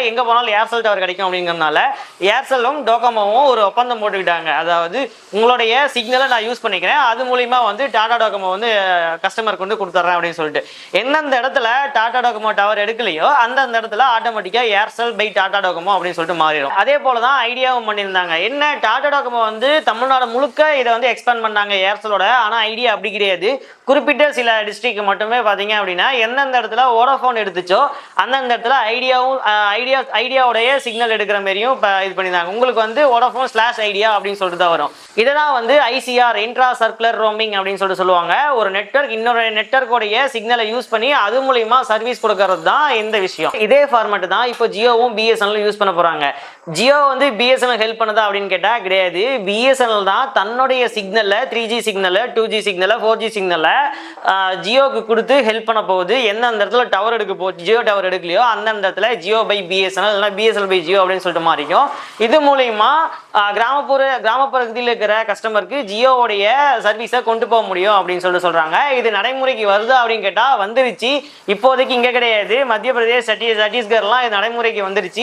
எங்கே போனாலும் Aircel tower கிடைக்கும் அப்படிங்கிறதுனால ஏர்செல்லும் டோகோமோவும் ஒரு ஒப்பந்தம் போட்டுக்கிட்டாங்க. அதாவது உங்களுடைய சிக்னலை நான் யூஸ் பண்ணிக்கிறேன், அது மூலிமா வந்து டாடா டோகோமோ வந்து கஸ்டமருக்கு வந்து கொடுத்துட்றேன் அப்படின்னு சொல்லிட்டு எந்தெந்த இடத்துல டாடா டோகோமோ டவர் எடுக்கலையோ அந்தந்த இடத்துல ஆட்டோமேட்டிக்காக ஏர்செல் பை டாடா டோகோமோ அப்படின்னு சொல்லிட்டு மாறிடும். அதே போல தான் ஐடியாவும் பண்ணியிருந்தாங்க. என்ன டாடா டோகோமோ வந்து தமிழ்நாடு முழுக்க இதை வந்து எக்ஸ்பேண்ட் பண்ணாங்க ஏர்செலோட. ஆனால் ஐடியா அப்படி கிடையாது. குறிப்பிட்ட சில டிஸ்ட்ரிக்ட் மட்டுமே பார்த்தீங்க அப்படின்னா எந்தெந்த இடத்துல வோடாஃபோன் எடுத்துச்சோ அந்தந்த இடத்துல ஐடியாவுடைய சிக்னல் எடுக்கிற மாதிரியும் இப்போ இது பண்ணியிருந்தாங்க. உங்களுக்கு வந்து வோடாஃபோன் /ஐடியா அப்படின்னு சொல்லிட்டு தான் வரும். இதெல்லாம் வந்து ICR இன்ட்ரா சர்க்குலர் ரோமிங் அப்படின்னு சொல்லுவாங்க. ஒரு நெட்வொர்க் இன்னொரு நெட்வொர்க்கோடைய சிக்னலை யூஸ் பண்ணி அது மூலியமா சர்வீஸ் கொடுக்கறது தான் இந்த விஷயம். இதே ஃபார்மேட் தான் இப்போ ஜியோவும் BSNL யூஸ் பண்ண போறாங்க. ஜியோ வந்து BSNL ஹெல்ப் பண்ணதா அப்படின்னு கேட்டா கிடையாது. BSNL தான் தன்னுடைய சிக்னல்ல 3G signal 2G signal 4G சிக்னல்ல ஜியோக்கு கொடுத்து ஹெல்ப் பண்ண போகுது. எந்தெந்த இடத்துல டவர் எடுக்க போகுது ஜியோ டவர் எடுக்கலையோ அந்தந்த இடத்துல ஜியோ பை BSNL இல்லைனா BSNL பை ஜியோ அப்படின்னு சொல்லிட்டு மாறிக்கும். இது மூலியமா கிராமப்புறத்தில் இருக்கிற கஸ்டமருக்கு ஜியோவுடைய சர்வீஸை கொண்டு போக முடியும் அப்படின்னு சொல்றாங்க. இது நடைமுறைக்கு வருது அப்படின்னு கேட்டா வந்துருச்சு. இப்போதைக்கு இங்க கிடையாது, மத்திய பிரதேஷ் சத்தீஸ்கர்லாம் இது நடைமுறைக்கு வந்துருச்சு.